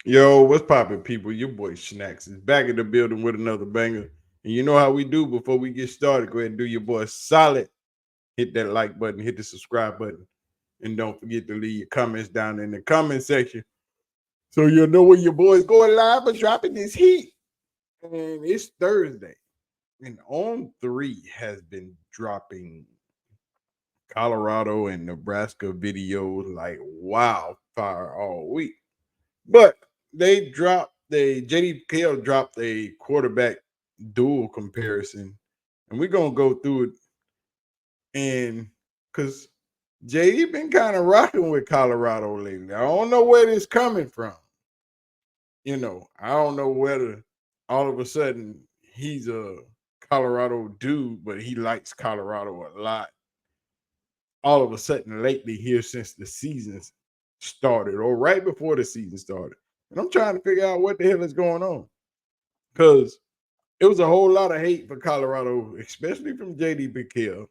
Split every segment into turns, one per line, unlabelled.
Yo, what's poppin', people? Your boy Snacks is back in the building with another banger. And you know how we do before we get started. Go ahead and do your boy solid. Hit that like button, hit the subscribe button, and don't forget to leave your comments down in the comment section so you'll know when your boy's going live or dropping this heat. And it's Thursday. And On3 has been dropping Colorado and Nebraska videos like wildfire all week. But they dropped JD dropped a quarterback duel comparison, and we're gonna go through it. And because JD been kind of rocking with Colorado lately, I don't know where this coming from. I don't know whether all of a sudden he's a Colorado dude, but he likes Colorado a lot. All of a sudden lately here since the season started or right before the season started. And I'm trying to figure out what the hell is going on. Because it was a whole lot of hate for Colorado, especially from JD Pickell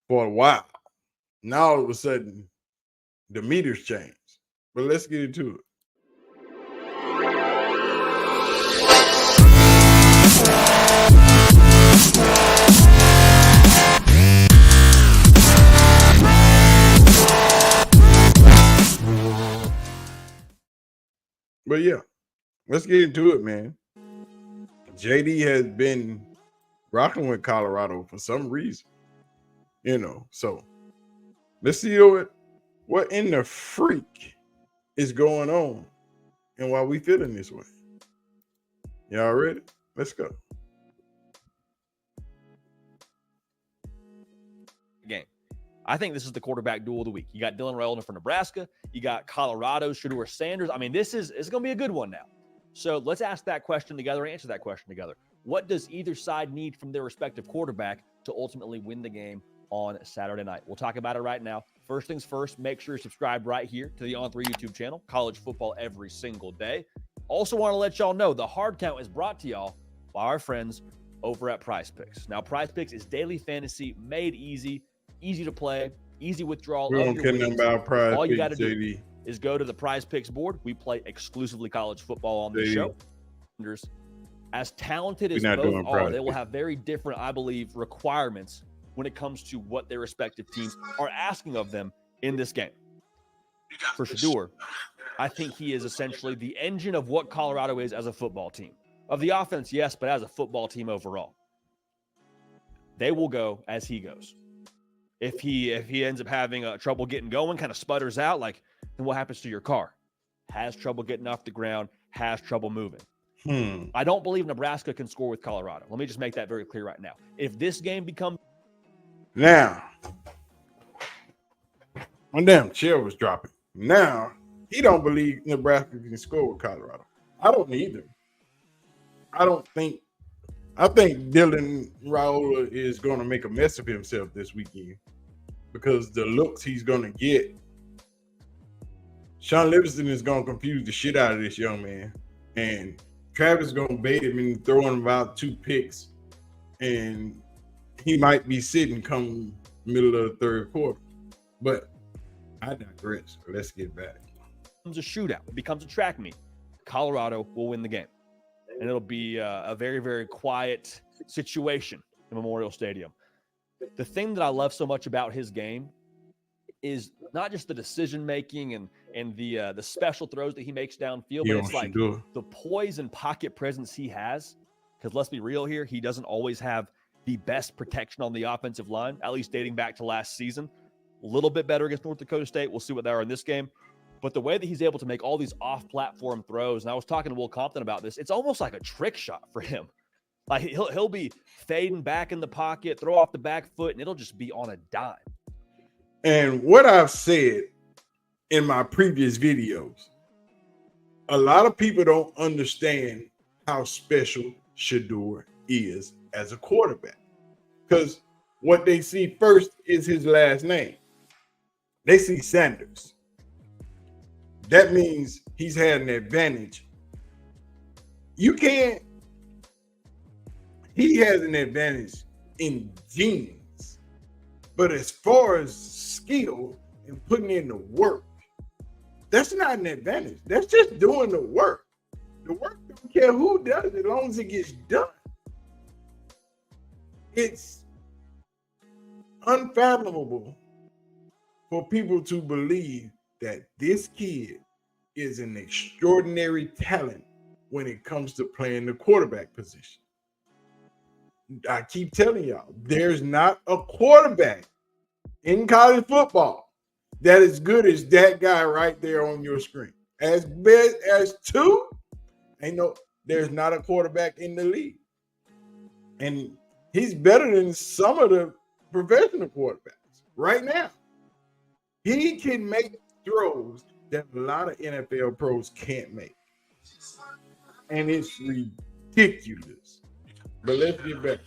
for a while. Now all of a sudden the meters changed. But let's get into it. But yeah, let's get into it, man. JD has been rocking with Colorado for some reason, So let's see what in the freak is going on and why we feeling this way. Y'all ready? Let's go.
Game. I think this is the quarterback duel of the week. You got Dylan Raiola for Nebraska. You got Colorado, Shedeur Sanders. I mean, this is going to be a good one now. So let's ask that question together and answer that question together. What does either side need from their respective quarterback to ultimately win the game on Saturday night? We'll talk about it right now. First things first, make sure you subscribe right here to the On3 YouTube channel, college football every single day. Also want to let y'all know the hard count is brought to y'all by our friends over at Prize Picks. Now, Prize Picks is daily fantasy made easy to play, easy withdrawal
We
of
don't
your
care
winnings.
nothing about Prize
All you
Picks,
got to do
JD.
is go to the Prize Picks board. We play exclusively college football on the show. As talented as both are, they will have very different, I believe, requirements when it comes to what their respective teams are asking of them in this game. For Shedeur, I think he is essentially the engine of what Colorado is as a football team. Of the offense, yes, but as a football team overall. They will go as he goes. If he ends up having trouble getting going, kind of sputters out, then what happens to your car? Has trouble getting off the ground, has trouble moving. I don't believe Nebraska can score with Colorado. Let me just make that very clear right now. If this game becomes...
Now, my damn chair was dropping. Now, he don't believe Nebraska can score with Colorado. I don't either. I think Dylan Raiola is going to make a mess of himself this weekend because the looks he's going to get, Sean Livingston is going to confuse the shit out of this young man. And Travis is going to bait him and throw him about 2 picks. And he might be sitting come middle of the third quarter. But I digress. Let's get back.
It becomes a shootout. It becomes a track meet. Colorado will win the game. And it'll be a very, very quiet situation in Memorial Stadium. The thing that I love so much about his game is not just the decision-making and the special throws that he makes downfield, but it's like the poise and pocket presence he has. Because let's be real here, he doesn't always have the best protection on the offensive line, at least dating back to last season. A little bit better against North Dakota State. We'll see what they are in this game. But the way that he's able to make all these off-platform throws, and I was talking to Will Compton about this, it's almost like a trick shot for him. Like he'll be fading back in the pocket, throw off the back foot, and it'll just be on a dime.
And what I've said in my previous videos, a lot of people don't understand how special Shedeur is as a quarterback. Because what they see first is his last name. They see Sanders. That means he's had an advantage. He has an advantage in genes. But as far as skill and putting in the work, That's not an advantage. That's just doing the work. The work don't care who does it, as long as it gets done. It's unfathomable for people to believe that this kid is an extraordinary talent when it comes to playing the quarterback position. I keep telling y'all, there's not a quarterback in college football that is good as that guy right there on your screen. As bad as two, there's not a quarterback in the league. And he's better than some of the professional quarterbacks right now. He can make throws that a lot of NFL pros can't make. And it's ridiculous. But let's get back.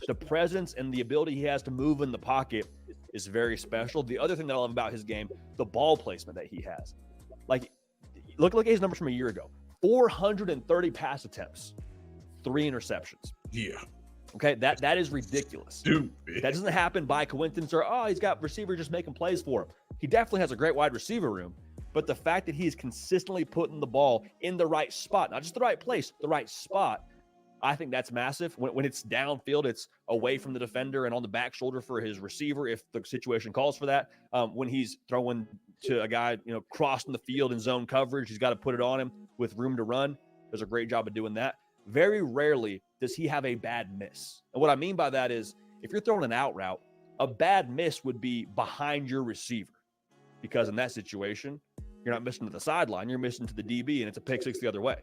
The presence and the ability he has to move in the pocket is very special. The other thing that I love about his game, the ball placement that he has. Like, look at his numbers from a year ago. 430 pass attempts, 3 interceptions.
Yeah.
Okay, that is ridiculous.
Stupid.
That doesn't happen by coincidence or, he's got receiver just making plays for him. He definitely has a great wide receiver room, but the fact that he is consistently putting the ball in the right spot, not just the right place, the right spot, I think that's massive. When it's downfield, it's away from the defender and on the back shoulder for his receiver if the situation calls for that. When he's throwing to a guy, crossing the field in zone coverage, he's got to put it on him with room to run. Does a great job of doing that. Very rarely does he have a bad miss. And what I mean by that is if you're throwing an out route, a bad miss would be behind your receiver because in that situation, you're not missing to the sideline, you're missing to the DB and it's a pick six the other way.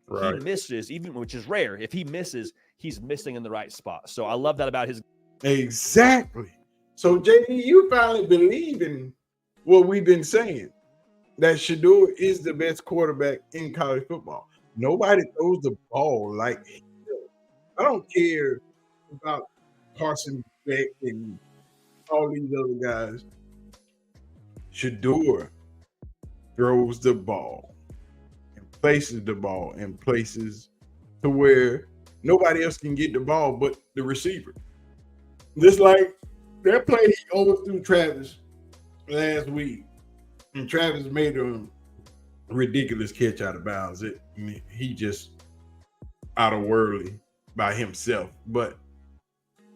Right. He misses, even which is rare. If he misses, he's missing in the right spot. So I love that about his.
Exactly. So JD, you finally believe in what we've been saying, that Shedeur is the best quarterback in college football. Nobody throws the ball like him. I don't care about Carson Beck and all these other guys. Shedeur throws the ball and places the ball in places to where nobody else can get the ball but the receiver. Just like that play he overthrew Travis last week, and Travis made a ridiculous catch out of bounds. He just out of worldly by himself, but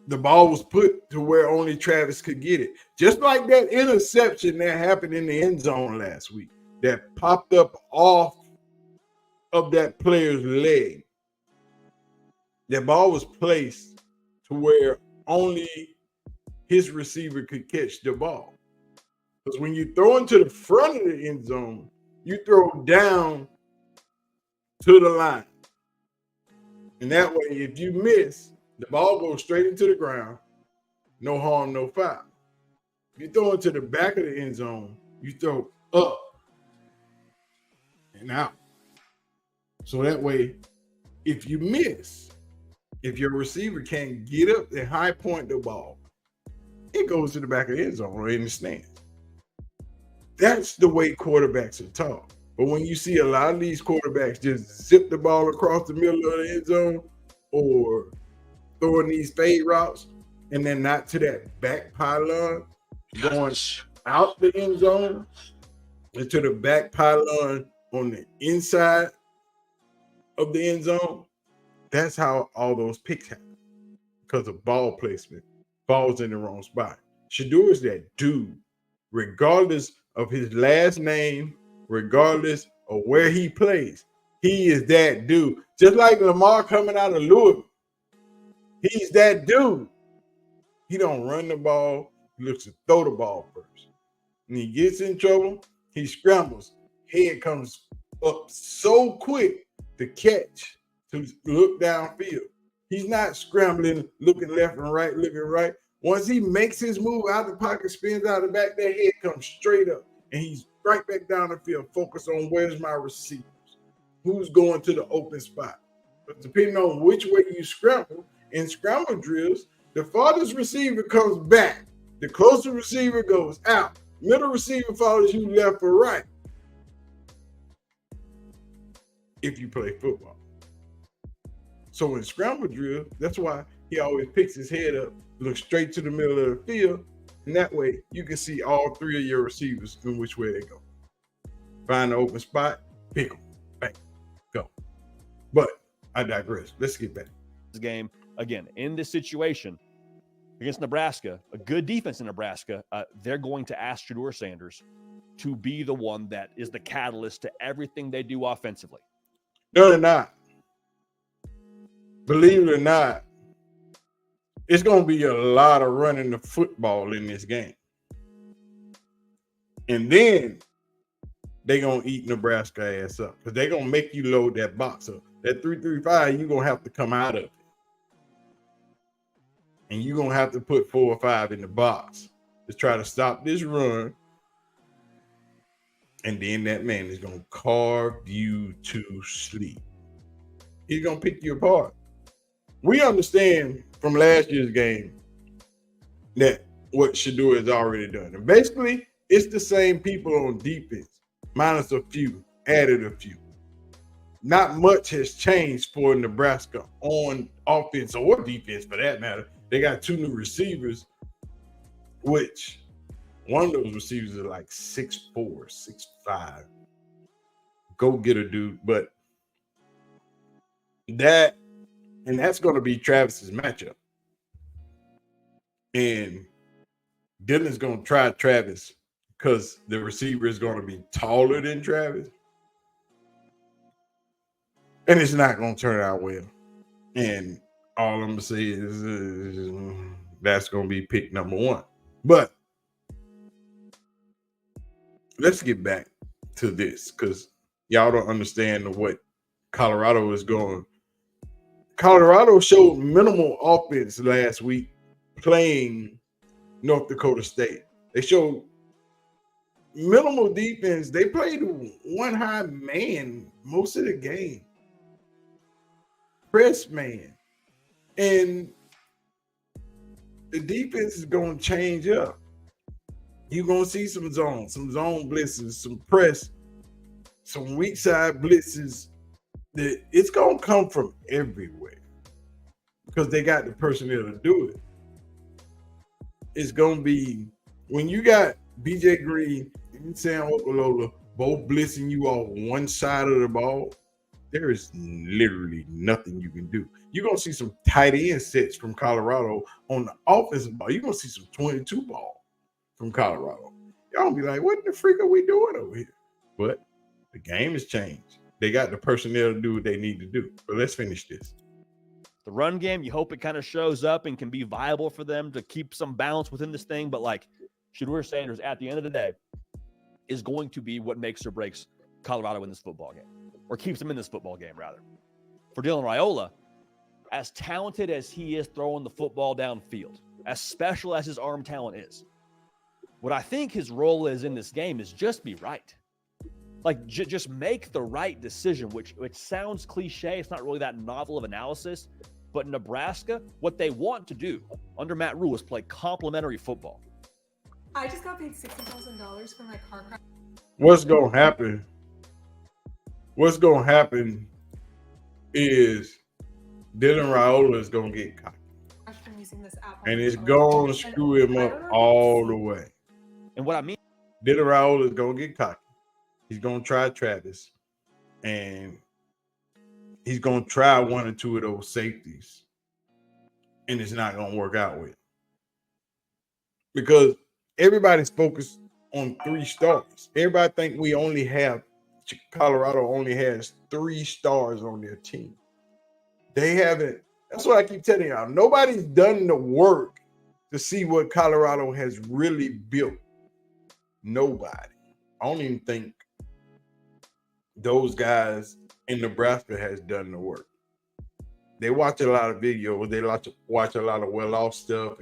the ball was put to where only Travis could get it. Just like that interception that happened in the end zone last week that popped up off of that player's leg. That ball was placed to where only his receiver could catch the ball. Because when you throw into the front of the end zone, you throw down to the line. And that way, if you miss, the ball goes straight into the ground. No harm, no foul. If you throw it to the back of the end zone, you throw up and out. So that way, if you miss, if your receiver can't get up and high point the ball, it goes to the back of the end zone or in the stands. That's the way quarterbacks are taught. But when you see a lot of these quarterbacks just zip the ball across the middle of the end zone or throwing these fade routes and then not to that back pylon, going out the end zone and to the back pylon on the inside of the end zone, that's how all those picks happen because of ball placement, balls in the wrong spot. Shedeur is that dude, regardless of his last name, regardless of where he plays. He is that dude. Just like Lamar coming out of Louisville. He's that dude. He don't run the ball. He looks to throw the ball first. When he gets in trouble, he scrambles. Head comes up so quick to catch, to look downfield. He's not scrambling, looking left and right, looking right. Once he makes his move out the pocket, spins out the back, that head comes straight up. And he's right back down the field, focus on where's my receivers, who's going to the open spot. But depending on which way you scramble, in scramble drills, the farthest receiver comes back. The closer receiver goes out. Middle receiver follows you left or right. If you play football. So in scramble drill, that's why he always picks his head up, looks straight to the middle of the field, and that way you can see all three of your receivers and which way they go. Find an open spot, pick them, bang, go. But I digress. Let's get back.
This game, again, in this situation against Nebraska, a good defense in Nebraska, they're going to ask Shedeur Sanders to be the one that is the catalyst to everything they do offensively.
No, they're not. Believe it or not, it's going to be a lot of running the football in this game. And then they're going to eat Nebraska ass up because they're going to make you load that box up. That 3-3-5, you're going to have to come out of it. And you're going to have to put 4 or 5 in the box to try to stop this run. And then that man is going to carve you to sleep. He's going to pick you apart. We understand from last year's game that what Shedeur has already done. And basically, it's the same people on defense, minus a few, added a few. Not much has changed for Nebraska on offense or defense for that matter. They got 2 new receivers, which one of those receivers are like 6'4", 6'5". Go get a dude. But that's going to be Travis's matchup. And Dylan's going to try Travis because the receiver is going to be taller than Travis. And it's not going to turn out well. And all I'm going to say is that's going to be pick number 1. But let's get back to this because y'all don't understand what Colorado is going. Colorado showed minimal offense last week playing North Dakota State. They showed minimal defense. They played one high man most of the game. Press man. And the defense is going to change up. You're going to see some zone blitzes, some press, some weak side blitzes. It's going to come from everywhere because they got the personnel to do it. It's going to be when you got BJ Green and Sam Okolola both blitzing you off one side of the ball, there is literally nothing you can do. You're going to see some tight end sets from Colorado on the offensive ball. You're going to see some 22 ball from Colorado. Y'all be like, what the freak are we doing over here? But the game has changed. They got the personnel to do what they need to do. But let's finish this.
The run game, you hope it kind of shows up and can be viable for them to keep some balance within this thing. But like Shedeur Sanders, at the end of the day, is going to be what makes or breaks Colorado in this football game, or keeps them in this football game, rather. For Dylan Raiola, as talented as he is throwing the football downfield, as special as his arm talent is, what I think his role is in this game is just be right. Like, just make the right decision, which sounds cliche. It's not really that novel of analysis. But Nebraska, what they want to do under Matt Rule is play complementary football.
I just got paid $60,000 for my car crash.
What's going to happen? What's going to happen is Dylan Raiola is going to get cocky.
From using this app
And it's going to screw him up all the way.
And what I mean,
Dylan Raiola is going to get cocky. He's going to try Travis, and he's going to try 1 or 2 of those safeties, and it's not going to work out with. Because everybody's focused on 3 stars. Everybody think we only have Colorado only has 3 stars on their team. They haven't. That's what I keep telling y'all. Nobody's done the work to see what Colorado has really built. Nobody. I don't even think those guys in Nebraska has done the work. They watch a lot of videos. They watch a lot of well-off stuff,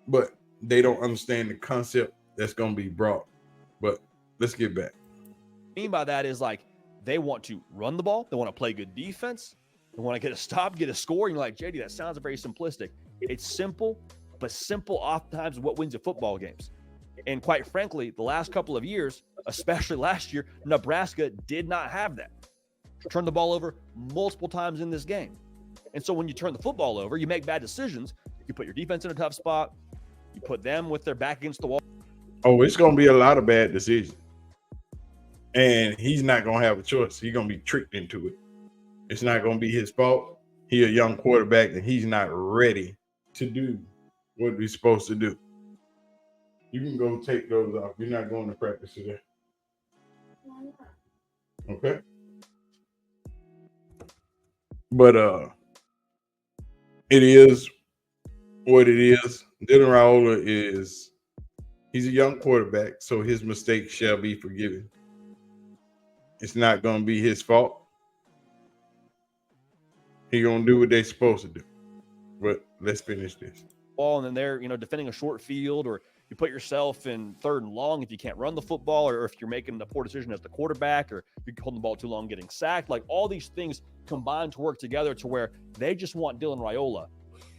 but they don't understand the concept that's going to be brought. But let's get back.
What I mean by that is, like, they want to run the ball. They want to play good defense. They want to get a stop, get a score. And you're like, JD, that sounds very simplistic. It's simple, but simple oftentimes what wins you football games. And quite frankly, the last couple of years, especially last year, Nebraska did not have that. Turned the ball over multiple times in this game. And so when you turn the football over, you make bad decisions. You put your defense in a tough spot. You put them with their back against the wall.
Oh, it's going to be a lot of bad decisions. And he's not going to have a choice. He's going to be tricked into it. It's not going to be his fault. He's a young quarterback, and he's not ready to do what he's supposed to do. You can go take those off. You're not going to practice today. Okay? But it is what it is. Dylan Raiola he's a young quarterback, so his mistakes shall be forgiven. It's not going to be his fault. He's going to do what they're supposed to do. But let's finish this.
Ball, and then they're, defending a short field, or you put yourself in 3rd and long if you can't run the football, or if you're making a poor decision as the quarterback, or you're holding the ball too long, getting sacked. Like, all these things combine to work together to where they just want Dylan Raiola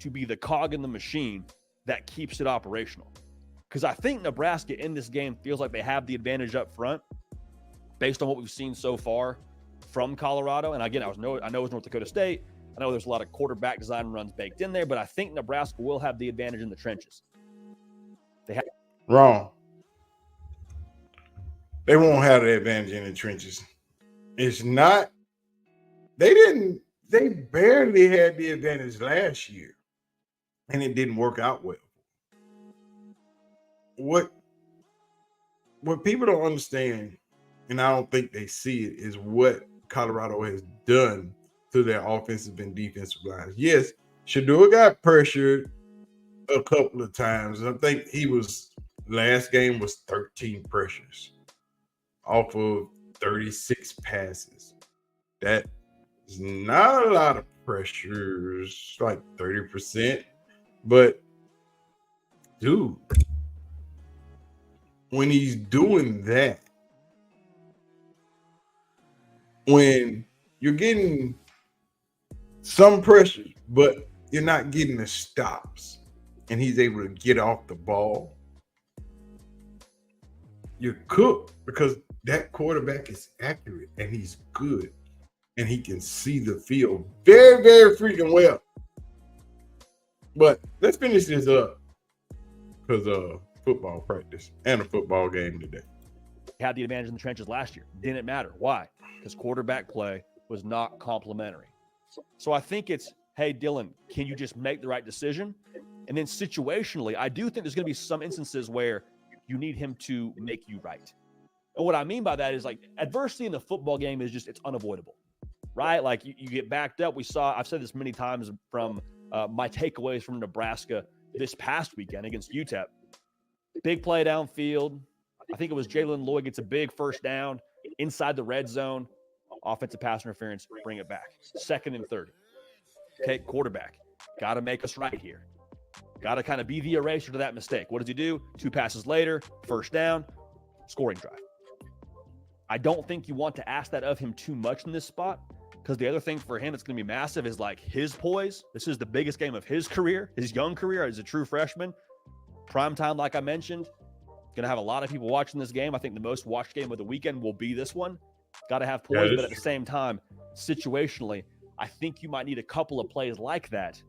to be the cog in the machine that keeps it operational. Because I think Nebraska in this game feels like they have the advantage up front based on what we've seen so far from Colorado. And again, I know it's North Dakota State. I know there's a lot of quarterback design runs baked in there, but I think Nebraska will have the advantage in the trenches.
Wrong. They won't have the advantage in the trenches. It's not. They barely had the advantage last year, and it didn't work out well. What people don't understand, and I don't think they see it, is what Colorado has done to their offensive and defensive lines. Yes, Shedeur got pressured a couple of times. I think last game was 13 pressures off of 36 passes. That is not a lot of pressures, like 30%. But, dude, when he's doing that, when you're getting some pressure, but you're not getting the stops, and he's able to get off the ball, you're cooked, because that quarterback is accurate and he's good and he can see the field very, very freaking well. But let's finish this up, because football practice and a football game today.
Had the advantage in the trenches last year. Didn't matter. Why? Because quarterback play was not complimentary. So I think it's, hey, Dylan, can you just make the right decision? And then situationally, I do think there's going to be some instances where you need him to make you right. And what I mean by that is, like, adversity in the football game is just, it's unavoidable, right? Like, you get backed up. I've said this many times from my takeaways from Nebraska this past weekend against UTEP. Big play downfield. I think it was Jalen Lloyd gets a big first down inside the red zone. Offensive pass interference, bring it back. 2nd and 30. Okay, quarterback. Got to make us right here. Got to kind of be the eraser to that mistake. What does he do? 2 passes later, first down, scoring drive. I don't think you want to ask that of him too much in this spot, because the other thing for him that's going to be massive is, like, his poise. This is the biggest game of his career, his young career as a true freshman. Prime time, like I mentioned, going to have a lot of people watching this game. I think the most watched game of the weekend will be this one. Got to have poise, but at the same time, situationally, I think you might need a couple of plays like that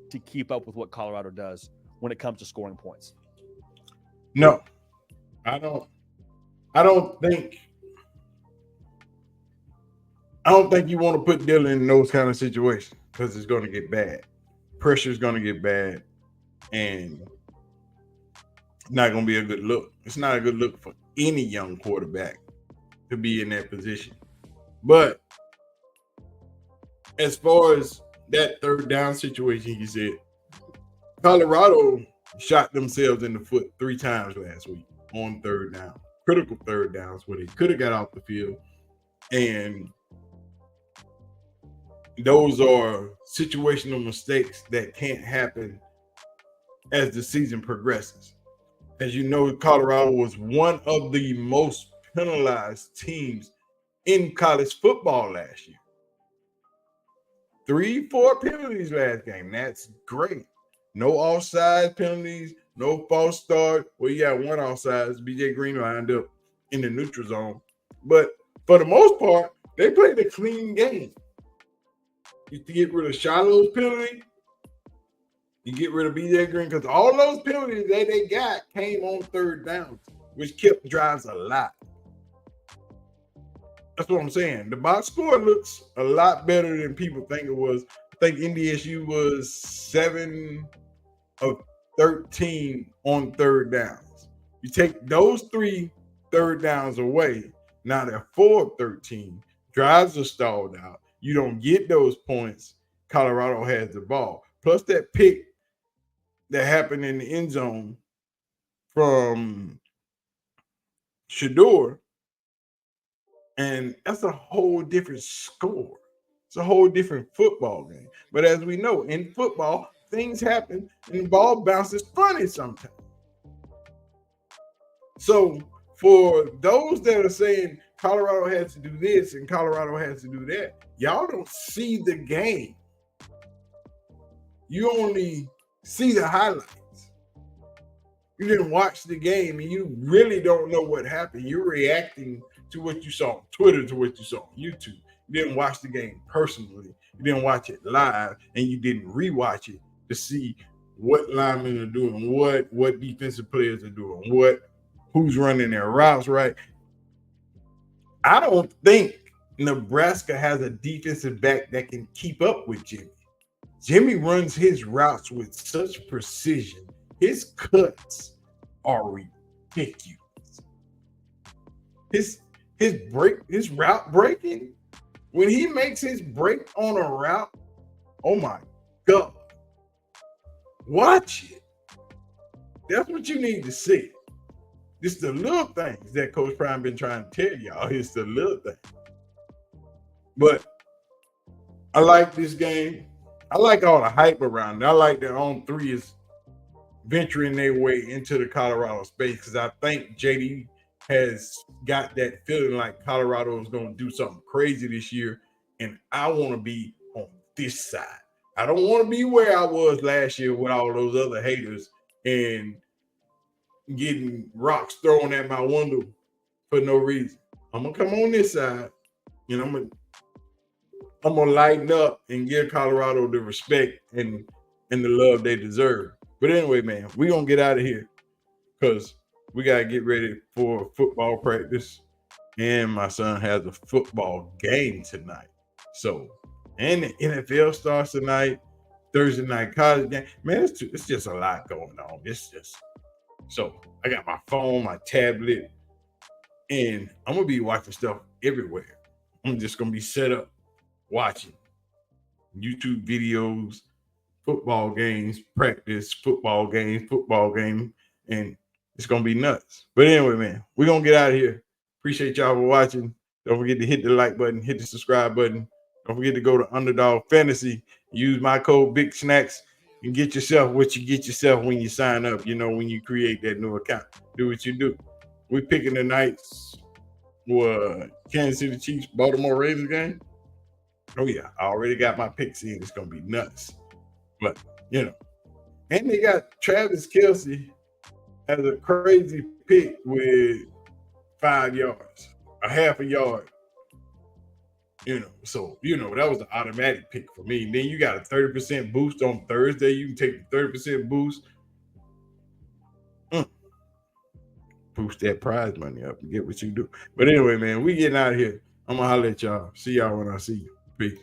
to keep up with what Colorado does when it comes to scoring points.
No, I don't think you want to put Dylan in those kind of situations, because it's going to get bad. Pressure is going to get bad, and not going to be a good look. It's not a good look for any young quarterback to be in that position. But as far as that 3rd down situation, you said, Colorado shot themselves in the foot 3 times last week on 3rd down. Critical 3rd downs where they could have got off the field. And those are situational mistakes that can't happen as the season progresses. As you know, Colorado was one of the most penalized teams in college football last year. 3-4 penalties last game. That's great. No offside penalties, no false start. Well, you got 1 offside. BJ Green lined up in the neutral zone. But for the most part, they played a clean game. You get rid of Shiloh's penalty, you get rid of BJ Green, because all those penalties that they got came on 3rd down, which kept drives alive. That's what I'm saying. The box score looks a lot better than people think it was. I think NDSU was 7 of 13 on third downs. You take those 3 third downs away, now they're 4 of 13. Drives are stalled out. You don't get those points. Colorado has the ball. Plus that pick that happened in the end zone from Shedeur, and that's a whole different score. It's a whole different football game. But as we know, in football, things happen and the ball bounces funny sometimes. So for those that are saying Colorado has to do this and Colorado has to do that, y'all don't see the game. You only see the highlights. You didn't watch the game and you really don't know what happened. You're reacting to what you saw on Twitter, to what you saw on YouTube. You didn't watch the game personally. You didn't watch it live, and you didn't rewatch it to see what linemen are doing, what defensive players are doing, who's running their routes right. I don't think Nebraska has a defensive back that can keep up with Jimmy. Jimmy runs his routes with such precision. His cuts are ridiculous. His route breaking, when he makes his break on a route, oh my God. Watch it. That's what you need to see. It's the little things that Coach Prime been trying to tell y'all. It's the little things. But I like this game. I like all the hype around it. I like that On3 is venturing their way into the Colorado space because I think JD has got that feeling like Colorado is going to do something crazy this year, and I want to be on this side. I don't want to be where I was last year with all those other haters and getting rocks thrown at my window for no reason. I'm going to come on this side, and I'm gonna lighten up and give Colorado the respect and the love they deserve. But anyway, man, we're gonna get out of here because we gotta get ready for football practice. And my son has a football game tonight. So, and the NFL starts tonight, Thursday night college game. Man, it's just a lot going on. So I got my phone, my tablet, and I'm gonna be watching stuff everywhere. I'm just gonna be set up watching YouTube videos, football games, practice, football game, and it's gonna be nuts. But anyway, man, we're gonna get out of here. Appreciate y'all for watching. Don't forget to hit the like button, hit the subscribe button. Don't forget to go to Underdog Fantasy, use my code Big Snacks, and get yourself what you get yourself when you sign up. You know, when you create that new account, do what you do. We're picking the nights. Kansas City Chiefs, Baltimore Ravens game. Oh yeah, I already got my picks in. It's gonna be nuts. But you know, and they got Travis Kelce as a crazy pick with 5 yards, a half a yard. So that was an automatic pick for me. Then you got a 30% boost on Thursday. You can take the 30% boost, boost that prize money up and get what you do. But anyway, man, we getting out of here. I'm gonna holler at y'all. See y'all when I see you. Peace.